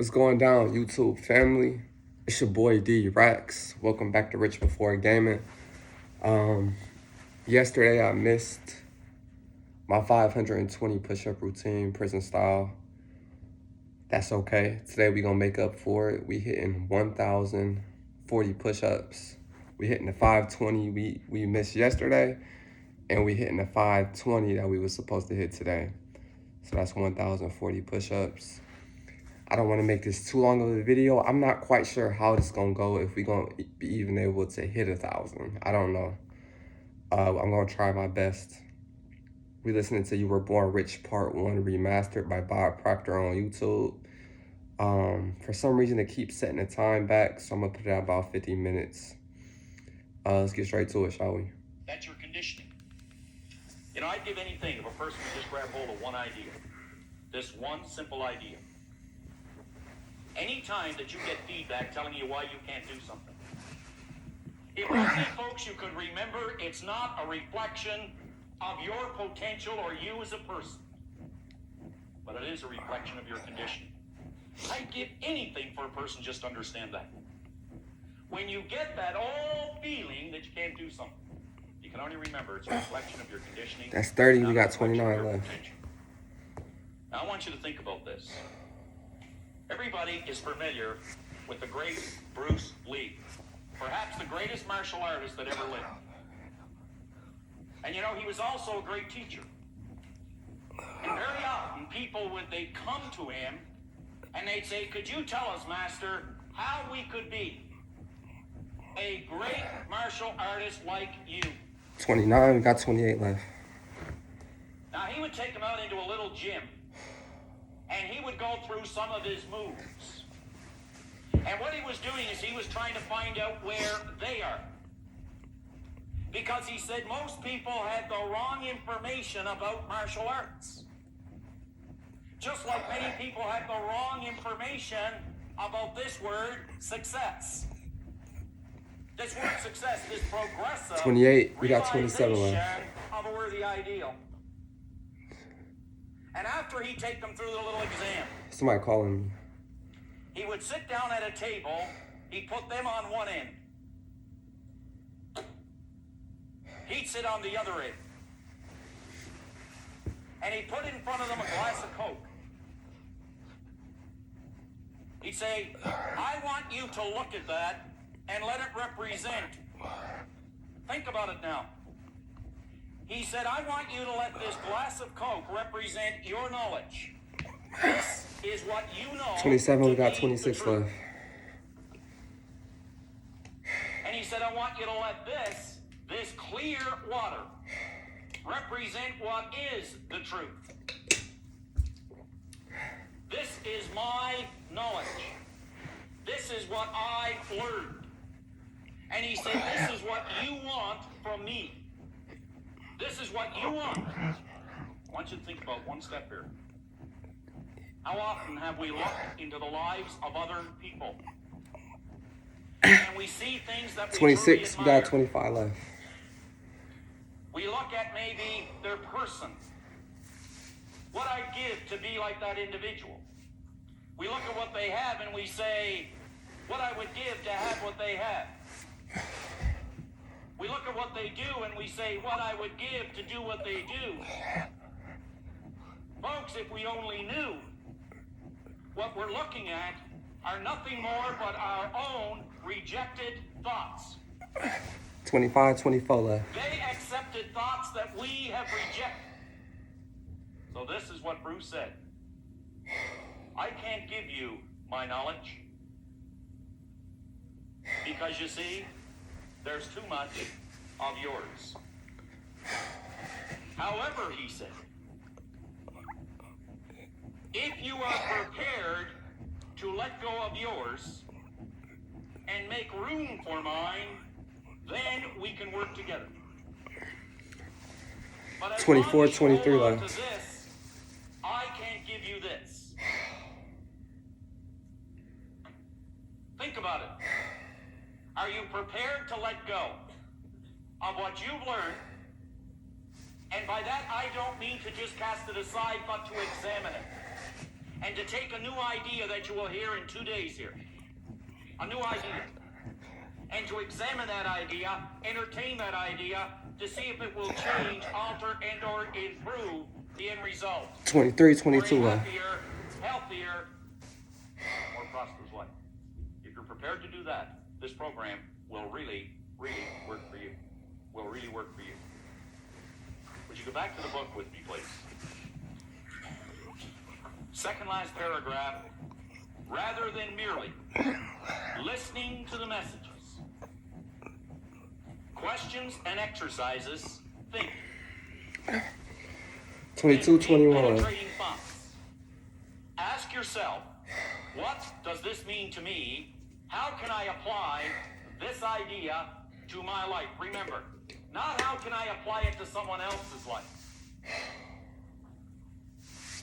What's going down, YouTube family? It's your boy D Rex. Welcome back to Rich Before Gaming. Yesterday I missed my 520 push-up routine, prison style. That's okay. Today we gonna make up for it. We hitting 1,040 push-ups. We hitting the 520 we missed yesterday, and we hitting the 520 that we was supposed to hit today. So that's 1,040 push-ups. I don't want to make this too long of a video. I'm not quite sure how this gonna go, if we gonna be even able to hit 1,000. I don't know. I'm gonna try my best. We listening to You Were Born Rich Part 1 remastered by Bob Proctor on YouTube. For some reason it keeps setting the time back, so I'm gonna put it at about 50 minutes. Let's get straight to it, shall we? That's your conditioning. You know, I'd give anything if a person would just grab hold of one idea. This one simple idea. Anytime that you get feedback telling you why you can't do something, if only, folks, you could remember it's not a reflection of your potential or you as a person, but it is a reflection of your conditioning. I'd give anything for a person just to understand that. When you get that old feeling that you can't do something, you can only remember it's a reflection of your conditioning. That's 30, we got 29 left. Now I want you to think about this. Everybody is familiar with the great Bruce Lee, perhaps the greatest martial artist that ever lived. And you know, he was also a great teacher. And very often people they'd come to him and they'd say, "Could you tell us, Master, how we could be a great martial artist like you?" 29, we got 28 left. Now he would take them out into a little gym, and he would go through some of his moves. And what he was doing is he was trying to find out where they are. Because he said most people had the wrong information about martial arts. Just like many people had the wrong information about this word, success. This word success, this progressive 28, we got 27 left. realization of a worthy ideal. And after he'd take them through the little exam, Somebody calling me. he would sit down at a table, he'd put them on one end. He'd sit on the other end. And he'd put in front of them a glass of Coke. He'd say, "I want you to look at that and let it represent." Think about it now. He said, "I want you to let this glass of Coke represent your knowledge. This is what you know." 27, we got 26 left. And he said, "I want you to let this clear water, represent what is the truth. This is my knowledge. This is what I've learned." And he said, "This is what you want from me. This is what you want." I want you to think about one step here. How often have we looked into the lives of other people and we see things that we 26, we truly got 25 left. We look at maybe their person, what I'd give to be like that individual. We look at what they have and we say, what I would give to have what they have. We look at what they do and we say, what I would give to do what they do. Folks, if we only knew, what we're looking at are nothing more but our own rejected thoughts. 25, 24 left. They accepted thoughts that we have rejected. So this is what Bruce said. "I can't give you my knowledge. Because you see, there's too much of yours. However," he said, "if you are prepared to let go of yours and make room for mine, then we can work together. But as 24, long as you 23 hold on left. to this, I can't give you this." Think about it. Are you prepared to let go of what you've learned? And by that, I don't mean to just cast it aside, but to examine it. And and to take a new idea that you will hear in 2 days here. A new idea. And to examine that idea, entertain that idea, to see if it will change, alter, and or improve the end result. 23, 22 For a left. happier, healthier, more prosperous life. If you're prepared to do that, this program will really, really work for you. Will really work for you. Would you go back to the book with me, please? Second last paragraph. Rather than merely listening to the messages, questions and exercises, think. 22, 21 left. Penetrating thoughts. Ask yourself, what does this mean to me? How can I apply this idea to my life? Remember, not how can I apply it to someone else's life.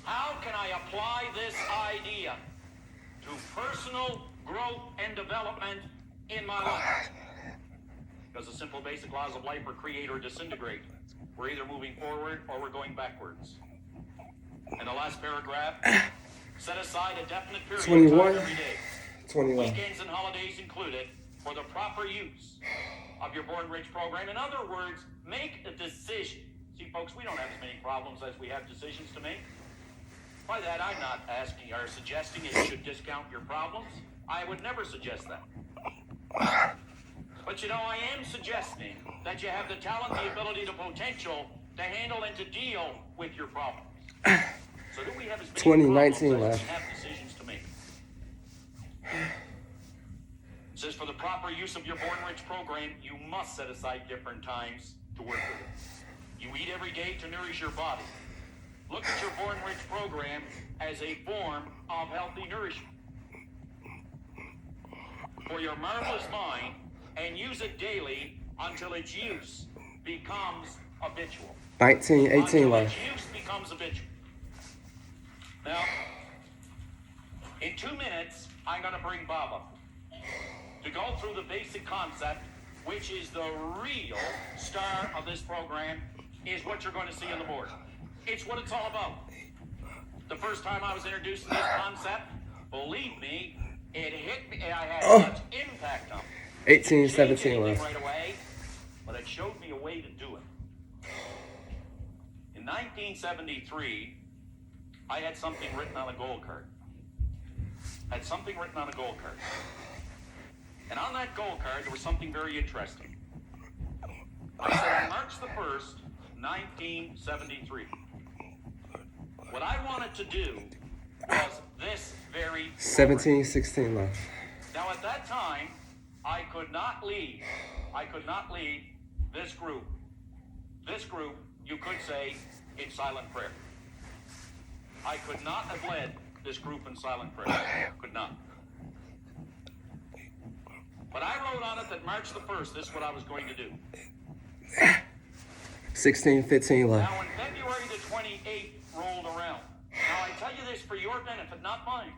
How can I apply this idea to personal growth and development in my life? Because the simple basic laws of life are create or disintegrate. We're either moving forward or we're going backwards. In the last paragraph, set aside a definite period 21, of time every day, 21. weekends and holidays included, for the proper use of your Born Rich program. In other words, make a decision. See, folks, we don't have as many problems as we have decisions to make. By that, I'm not asking or suggesting that you should discount your problems. I would never suggest that. But you know, I am suggesting that you have the talent, the ability, the potential to handle and to deal with your problems. So do we have as many 2019 problems as left. we have decisions to make? It says for the proper use of your Born Rich program, you must set aside different times to work with it. You eat every day to nourish your body. Look at your Born Rich program as a form of healthy nourishment for your marvelous mind, and use it daily until its use becomes habitual. 19, 18 Until left. its use becomes habitual. Now, in 2 minutes, I'm going to bring Bob up to go through the basic concept, which is the real star of this program, is what you're going to see on the board. It's what it's all about. The first time I was introduced to this concept, believe me, it hit me. I had such impact on me. 18, It didn't change 17 anything left. right away, but it showed me a way to do it. In 1973, I had something written on a gold card. And on that gold card, there was something very interesting. I said on March the 1st, 1973. What I wanted to do was this very 17, 16 left. Now at that time, I could not lead this group. This group, you could say, in silent prayer. I could not have led this group in silent prayer. Could not. But I wrote on it that March the 1st, this is what I was going to do. 16, 15 left. Now when February the 28th rolled around, now I tell you this for your benefit, not mine.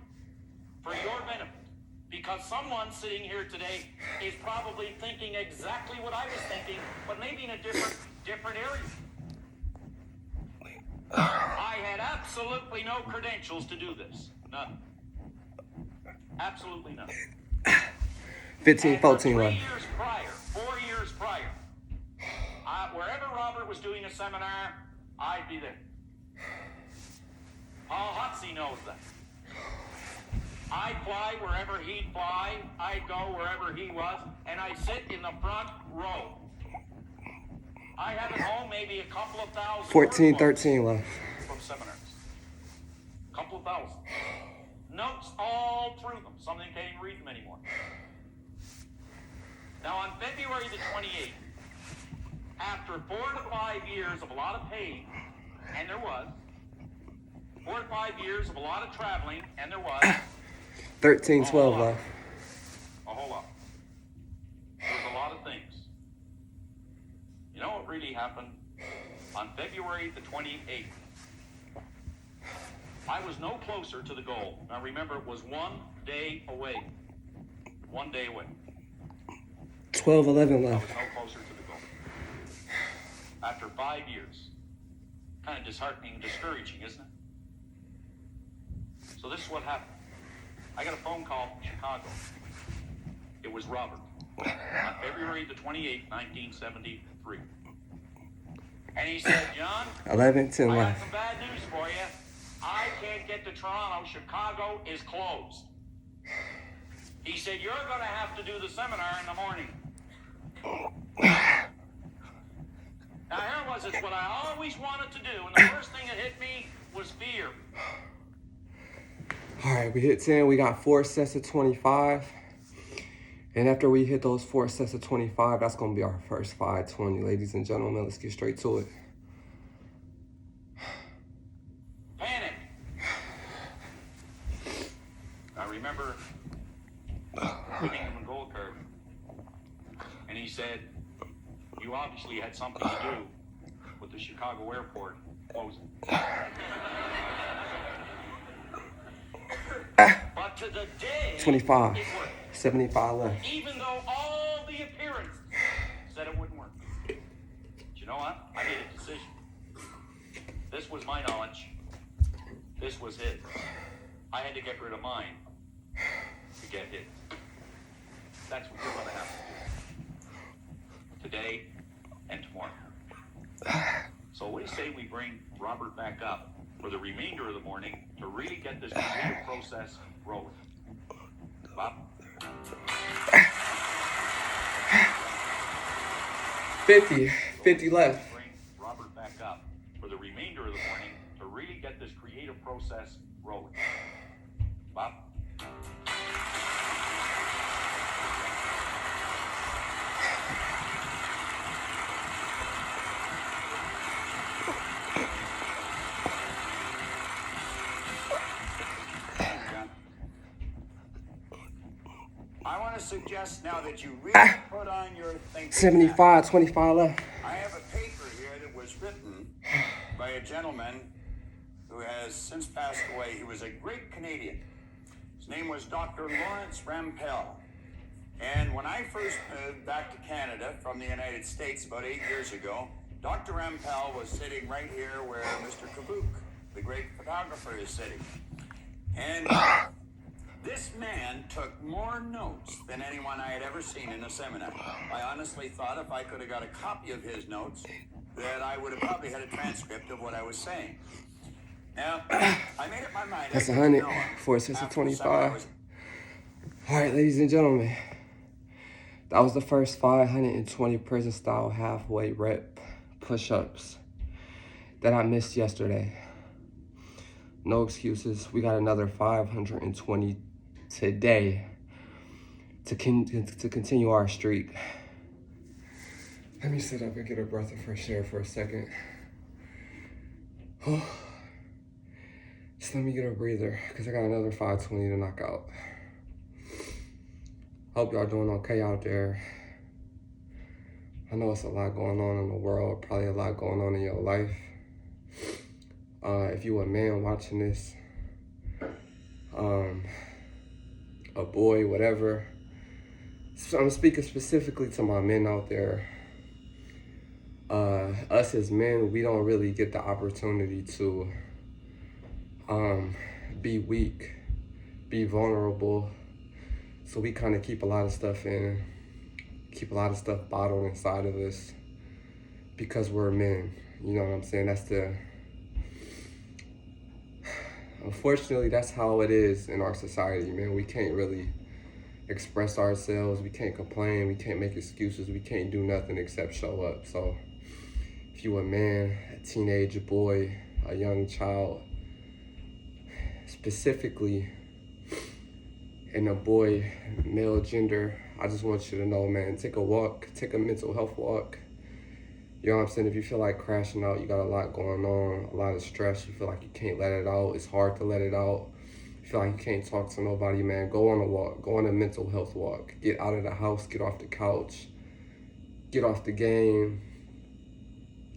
For your benefit. Because someone sitting here today is probably thinking exactly what I was thinking, but maybe in a different area. I had absolutely no credentials to do this. None. Absolutely none. 15, And for 14 4 left. years prior, wherever Robert was doing a seminar, I'd be there. Paul Hutsey knows that. I'd fly wherever he'd fly. I'd go wherever he was, and I'd sit in the front row. I have at home maybe a couple of thousand 14, workbooks 13 left. from seminars. A couple of thousand. Notes all through them. Some of them can't even read them anymore. Now on February the 28th, after 4 to 5 years of a lot of pain, and there was, 4 to 5 years of a lot of traveling, and there was, 13, 12 a whole lot. left. A whole lot. There's a lot of things. You know what really happened? On February the 28th, I was no closer to the goal. Now remember, it was 1 day away. 1 day away. 12, 11 I left. was no closer to the goal. After 5 years. Kind of disheartening and discouraging, isn't it? So this is what happened. I got a phone call from Chicago. It was Robert on February the 28th, 1973. And he said, John, 11:10 I got left. some bad news for you. I can't get to Toronto. Chicago is closed. He said, you're going to have to do the seminar in the morning. Now, here it was. It's what I always wanted to do. And the first thing that hit me was fear. All right, we hit 10. We got 4 sets of 25. And after we hit those 4 sets of 25, that's going to be our first 520. Ladies and gentlemen, let's get straight to it. Panic. I remember giving him a gold card. And he said, you obviously had something to do with the Chicago airport closing. But to the day, 25. it worked. 75 left. Even though all the appearances said it wouldn't work. But you know what? I made a decision. This was my knowledge. This was his. I had to get rid of mine to get his. That's what we're going to have to do. Today and tomorrow. So what do you say we bring Robert back up for the remainder of the morning to really get this creative process rolling? Bob? 50 left. Bring Robert back up for the remainder of the morning to really get this creative process rolling. Bob? I want to suggest now that you really put on your thinking. 75, 25 left. I have a paper here that was written by a gentleman who has since passed away. He was a great Canadian. His name was Dr. Lawrence Rampell. And when I first moved back to Canada from the United States about 8 years ago, Dr. Rampell was sitting right here where Mr. Kabook, the great photographer, is sitting. And this man took more notes than anyone I had ever seen in a seminar. I honestly thought if I could have got a copy of his notes, that I would have probably had a transcript of what I was saying. Now, I made up my mind. That's 100. 4 sets of 25. All right, ladies and gentlemen. That was the first 520 prison style halfway rep push-ups that I missed yesterday. No excuses. We got another 520 today to continue our streak. Let me sit up and get a breath of fresh air for a second. Just let me get a breather because I got another 520 to knock out. Hope y'all doing okay out there. I know it's a lot going on in the world, probably a lot going on in your life. If you a man watching this, a boy, whatever. So I'm speaking specifically to my men out there. Us as men, we don't really get the opportunity to be weak, be vulnerable. So we kind of keep a lot of stuff in, keep a lot of stuff bottled inside of us because we're men. You know what I'm saying? Unfortunately, that's how it is in our society, man. We can't really express ourselves. We can't complain. We can't make excuses. We can't do nothing except show up. So if you a man, a teenage boy, a young child, specifically in a boy, male gender, I just want you to know, man, take a walk, take a mental health walk. You know what I'm saying? If you feel like crashing out, you got a lot going on, a lot of stress, you feel like you can't let it out, it's hard to let it out. You feel like you can't talk to nobody, man, go on a walk, go on a mental health walk. Get out of the house, get off the couch, get off the game,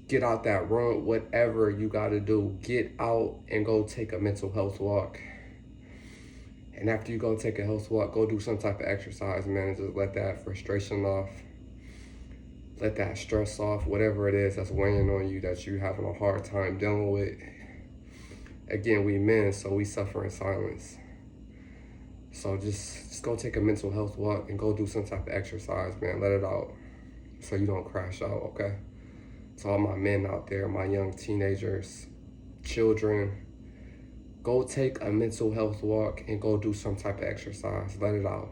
get out that room, whatever you gotta do, get out and go take a mental health walk. And after you go take a health walk, go do some type of exercise, man, and just let that frustration off. Let that stress off, whatever it is that's weighing on you that you're having a hard time dealing with. Again, we men, so we suffer in silence. So just go take a mental health walk and go do some type of exercise, man. Let it out so you don't crash out, okay? To all my men out there, my young teenagers, children, go take a mental health walk and go do some type of exercise. Let it out.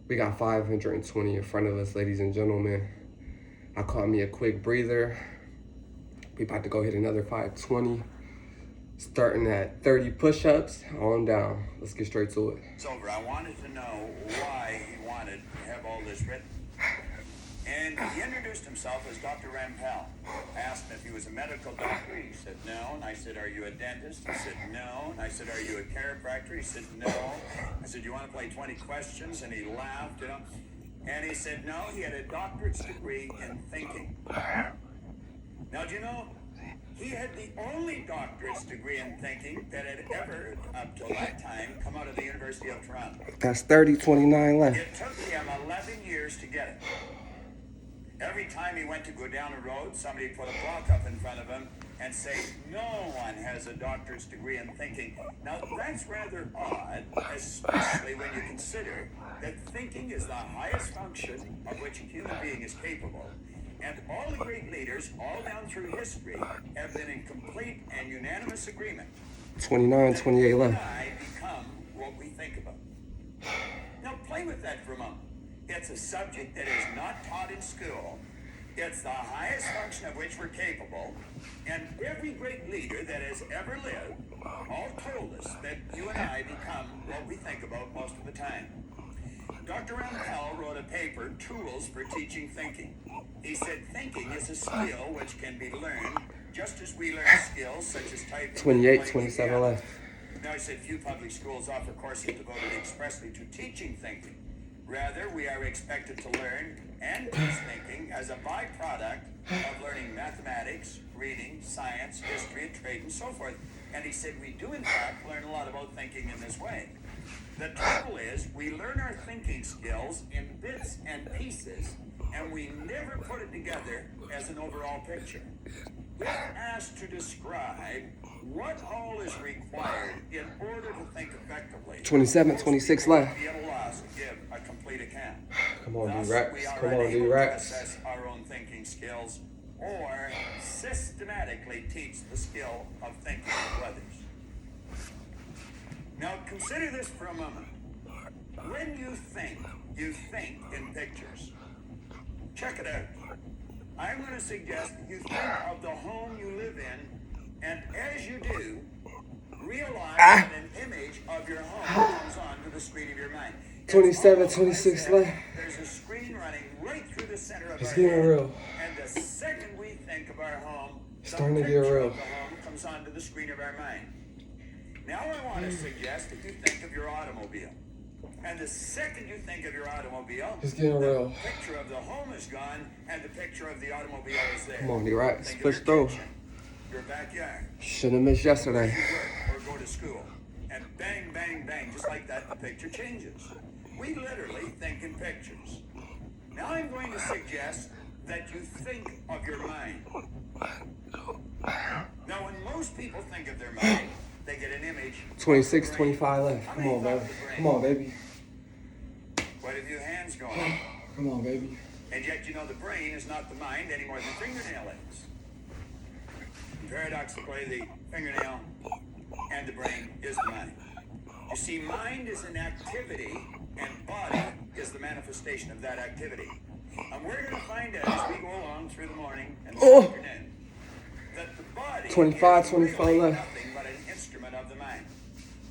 We got 520 in front of us, ladies and gentlemen. I caught me a quick breather. We about to go hit another 520. Starting at 30 push-ups on down. Let's get straight to it. It's over. I wanted to know why he wanted to have all this written. And he introduced himself as Dr. Rampell. I asked him if he was a medical doctor. He said no. And I said, are you a dentist? He said no. And I said, are you a chiropractor? He said no. I said, you want to play 20 questions? And he laughed, And he said no, he had a doctorate's degree in thinking. Now, do you know, he had the only doctorate's degree in thinking that had ever, up till that time, come out of the University of Toronto. That's 30-29 left. It took him 11 years to get it. Every time he went to go down a road, somebody put a block up in front of him and say, no one has a doctorate's degree in thinking. Now, that's rather odd, especially when you consider that thinking is the highest function of which a human being is capable. And all the great leaders, all down through history, have been in complete and unanimous agreement. 29-28 left. I become what we think about. Now, play with that for a moment. It's a subject that is not taught in school. It's the highest function of which we're capable. And every great leader that has ever lived all told us that you and I become what we think about most of the time. Dr. Rampell wrote a paper, Tools for Teaching Thinking. He said thinking is a skill which can be learned just as we learn skills such as typing. 28-27 left. Now, he said few public schools offer courses devoted expressly to teaching thinking. Rather, we are expected to learn and teach thinking as a byproduct of learning mathematics, reading, science, history, and trade, and so forth. And he said we do, in fact, learn a lot about thinking in this way. The trouble is, we learn our thinking skills in bits and pieces, and we never put it together as an overall picture. If asked to describe what all is required in order to think effectively, 27-26 left. be at a loss to give a complete account. Come on, Thus, D-Rex. we are Come on, unable to D-Rex. assess our own thinking skills or systematically teach the skill of thinking to others. Now, consider this for a moment. When you think in pictures. Check it out. I'm going to suggest that you think of the home you live in, and as you do, realize that an image of your home comes onto the screen of your mind. 27-26 left. There's a screen running right through the center of It's our getting head. real. And the second we think of our home, It's the starting to get picture real. of the home comes onto the screen of our mind. Now I want to suggest that you think of your automobile. And the second you think of your automobile, It's getting real. the picture of the home is gone and the picture of the automobile is there. Come on, D-Rex. Think of Push your through. kitchen, your backyard, Shouldn't have missed yesterday. you work or go to school. And bang, bang, bang, just like that, the picture changes. We literally think in pictures. Now I'm going to suggest that you think of your mind. Now when most people think of their mind, they get an image. 26-25 left. Come on, baby. Come on, baby. Quite a few hands going up. Come on, baby. And yet you know the brain is not the mind any more than the fingernail is. Paradoxically, the fingernail and the brain is the mind. You see, mind is an activity and body is the manifestation of that activity. And we're going to find out as we go along through the morning and the afternoon that the body 25, is 25 really left. nothing but an instrument of the mind.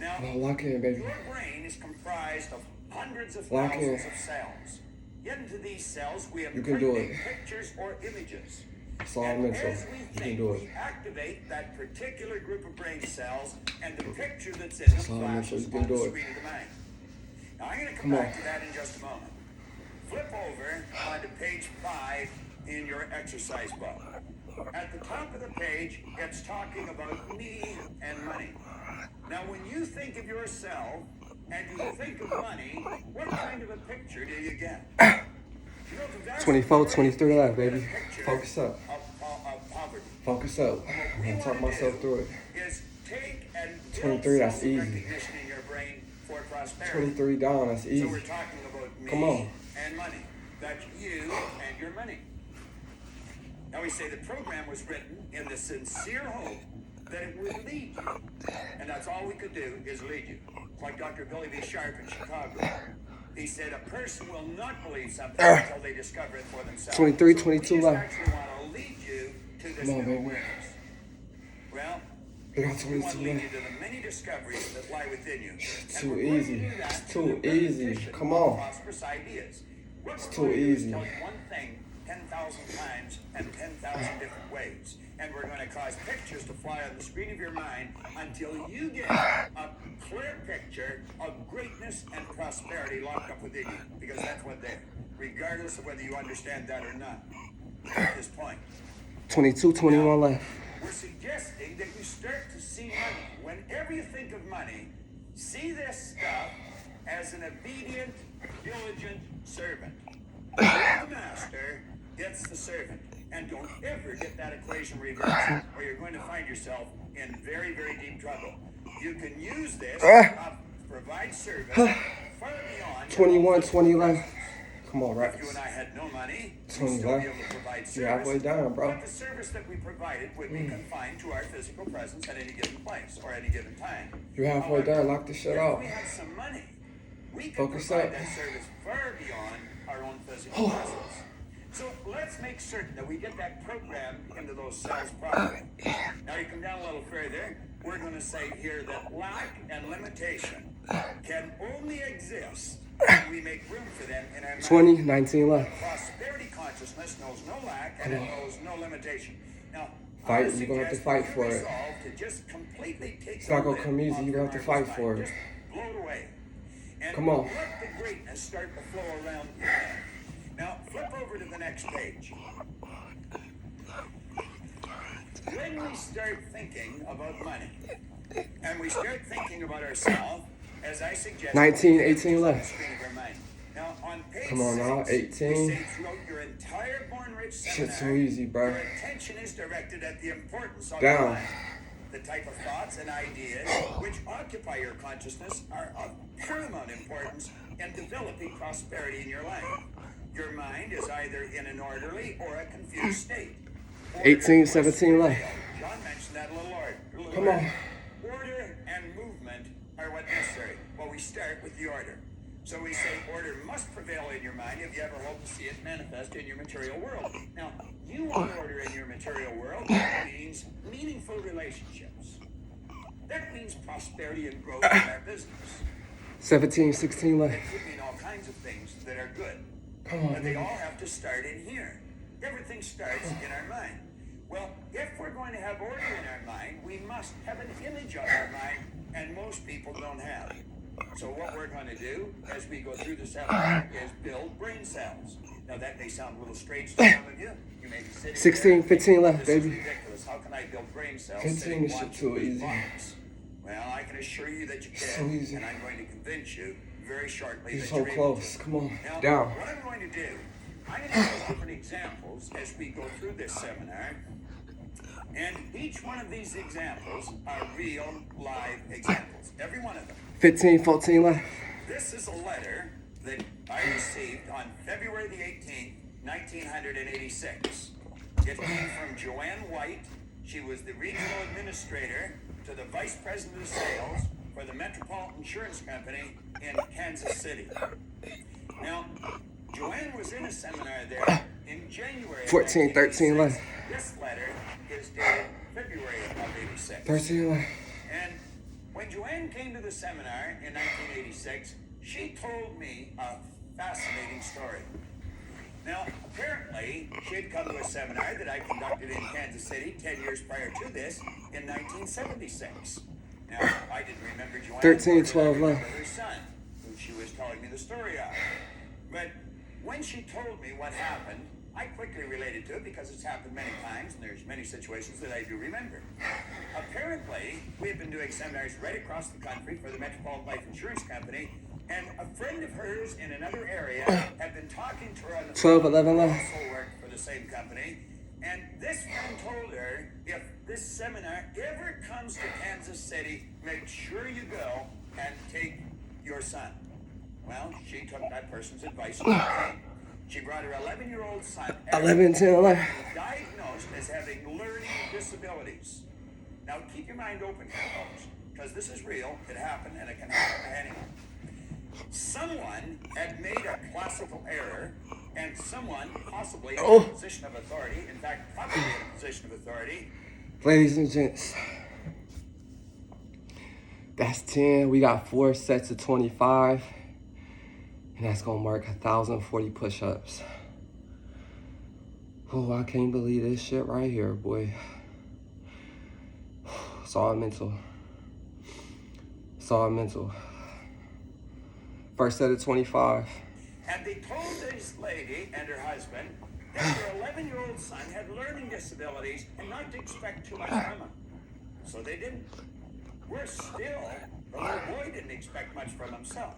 Now, Oh, lock in, baby. your brain is comprised of hundreds of Lock thousands in. of cells. Yet into these cells we have You can do it. pictures or images. It's all And mental. as we You think, can do it. we activate that particular group of brain cells, and the picture that's in It's all them mental. flashes You can on the do it. screen of the mind. Now I'm going to Come come back on. to that in just a moment. Flip over onto page 5 in your exercise book. At the top of the page, it's talking about need and money. Now, when you think of yourself and you think of money, what kind of a picture do you get? You know, the vast 24, majority of 23 left, people get a baby. picture Focus up. of poverty. poverty. Focus up. What I'm we gonna talk want to myself do through it. is take and build 23, that's easy. self-recognition in your brain for prosperity. 23 down, that's So easy. we're talking about me Come on. and money. That's you and your money. Now we say the program was written in the sincere hope that it would lead you. And that's all we could do is lead you. Like Dr. Billy B. Sharp in Chicago. He said a person will not believe something until they discover it for themselves. 23, So 22 we left. actually want to lead you to this Come on, new baby. awareness. Well, I got we want 22 to lead you left. to the many discoveries that lie within you. It's And too we're going to easy. do that It's through too the easy. repetition Come of on. prosperous ideas. What It's we're too going to do is easy. tell you one thing 10,000 times and 10,000 different ways. And we're going to cause pictures to fly on the screen of your mind until you get a clear picture of greatness and prosperity locked up within you. Because that's what they're, regardless of whether you understand that or not at this point. 22, 21 left. We're suggesting that you start to see money. Whenever you think of money, see this stuff as an obedient, diligent servant. You're the master, it's the servant. And don't ever get that equation reversed, or you're going to find yourself in very, very deep trouble. You can use this to provide service far beyond 21, 20 left. Come on, if Rex. you and I had no money, we'd 20 still left. be able to provide service. You're halfway down, bro. But the service that we provided would be confined to our physical presence at any given place or any given time. You're halfway However, down. Lock this shit if out. we had some money, we could Focus provide up. that service far beyond our own physical presence. So let's make certain that we get that program into those cells properly. Now you come down a little further. We're going to say here that lack and limitation can only exist when we make room for them in our mind. 20, 19 left. Prosperity consciousness knows no lack and it knows no limitation. Now, Fight, I you're gonna have to suggest fight you for it. resolve to just completely take It's not the gonna lid come easy, off you're your gonna have to marvelous fight for mind. it. Just blow it away. And Come on. let the greatness start to flow around your head. Now, flip over to the next page. When we start thinking about money, and we start thinking about ourselves, as I suggested, 19, we 18 on the left. screen of our mind. Now, on page Come on now, 6, 18. we say throughout your entire Born Rich seminar, Shit's so easy, bro. your attention is directed at the importance of Down. your mind. The type of thoughts and ideas which occupy your consciousness are of paramount importance in developing prosperity in your life. Your mind is either in an orderly or a confused state. 18, Order 17 must left. prevail. John mentioned that a little Come on. earlier. Order and movement are what necessary. Well, we start with the order. So we say order must prevail in your mind if you ever hope to see it manifest in your material world. Now, you want order in your material world. That means meaningful relationships. That means prosperity and growth in our business. 17, 16 left. It could mean all kinds of things that are good. Come on, But they baby. all have to start in here. Everything starts in our mind. Well, if we're going to have order in our mind, we must have an image of our mind, and most people don't have. So what we're going to do as we go through the seminar is build brain cells. Now that may sound a little strange to some of you. You may be sitting 16, there 15 left, this is baby. ridiculous. How can I build brain cells 15 sitting is watching too these easy. box? Well, I can assure you that you It's can, so easy. and I'm going to convince you very shortly He's that so you're able close. to. Come on. Now, Down. what I'm going to do, I'm going to use different examples as we go through this seminar. And each one of these examples are real, live examples. Every one of them. 15, 14 left. This is a letter that I received on February the 18th, 1986. It came from Joanne White. She was the regional administrator to the vice president of sales for the Metropolitan Insurance Company in Kansas City. Now, Joanne was in a seminar there in January of 14, 13 1986. left. This letter is dated February of 86. 13 left. And when Joanne came to the seminar in 1986, she told me a fascinating story. Now, apparently, she had come to a seminar that I conducted in Kansas City 10 years prior to this in 1976. Now, I didn't remember Joanne. 13, nor did I 12 remember left. her son, who she was telling me the story of. But when she told me what happened, I quickly related to it because it's happened many times, and there's many situations that I do remember. Apparently, we had been doing seminars right across the country for the Metropolitan Life Insurance Company, and a friend of hers in another area had been talking to her on the 12, phone, 11 who left. also worked for the same company, And this friend told her, if this seminar ever comes to Kansas City, make sure you go and take your son. Well, she took that person's advice. She brought her 11-year-old son, 11, 10, 11. diagnosed as having learning disabilities. Now, keep your mind open here, folks, because this is real. It happened, and it can happen to anyone. Someone had made a classical error, and someone, possibly in a position of authority, in fact, probably in a position of authority. Ladies and gents, that's 10. We got 4 sets of 25. And that's gonna mark 1,040 push-ups. Oh, I can't believe this shit right here, boy. It's all mental. It's all mental. First set of 25. And they told this lady and her husband that their 11-year-old son had learning disabilities and not to expect too much from him. So they didn't. Worse still, the little boy didn't expect much from himself.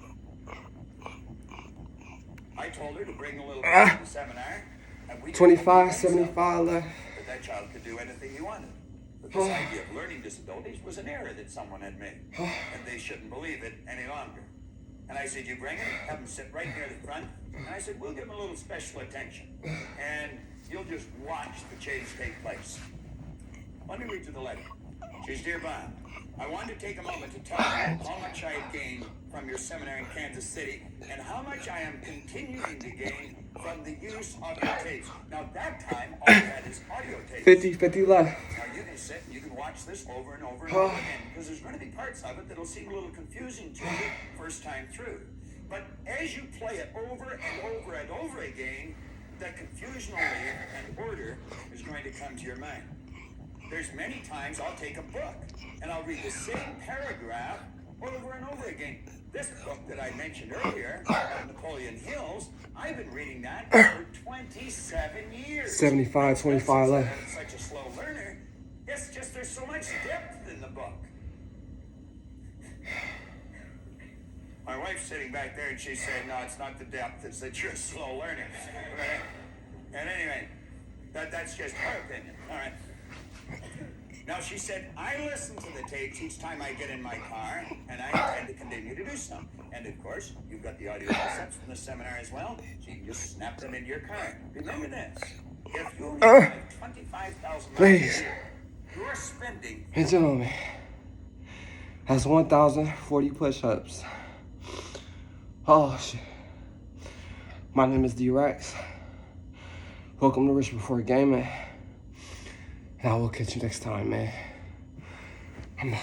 I told her to bring a little bit to the seminar. And we 25, 75 left. That child could do anything he wanted. But this idea of learning disabilities was an error that someone had made. And they shouldn't believe it any longer. And I said, you bring him, have him sit right near the front. And I said, we'll give him a little special attention. And you'll just watch the change take place. Let me read you the letter. She's, dear Bob, I wanted to take a moment to tell you how much I have gained from your seminar in Kansas City and how much I am continuing to gain from the use of your tapes. Now, that time, all you had is audio tapes. 50 left. Now, you can sit and you can watch this over and over and over again, because there's going to be parts of it that'll seem a little confusing to you first time through. But as you play it over and over and over again, the confusion will leave and order is going to come to your mind. There's many times I'll take a book and I'll read the same paragraph over and over again. This book that I mentioned earlier, Napoleon Hill's, I've been reading that for 27 years. 75, 25 left. I'm such a slow learner. It's just there's so much depth in the book. My wife's sitting back there and she's saying, no, it's not the depth, it's that you're a slow learner. Right? And anyway, that's just her opinion. All right. Now, she said, I listen to the tapes each time I get in my car, and I intend to continue to do so. And, of course, you've got the audio cassettes from the seminar as well, so you can just snap them into your car. Remember this. If you only drive 25,000 miles a year, you're spending... Hey, gentlemen, that's 1,040 push-ups. Oh, shit. My name is D-Rex. Welcome to Rich Before Gaming. And I will catch you next time, man. I'm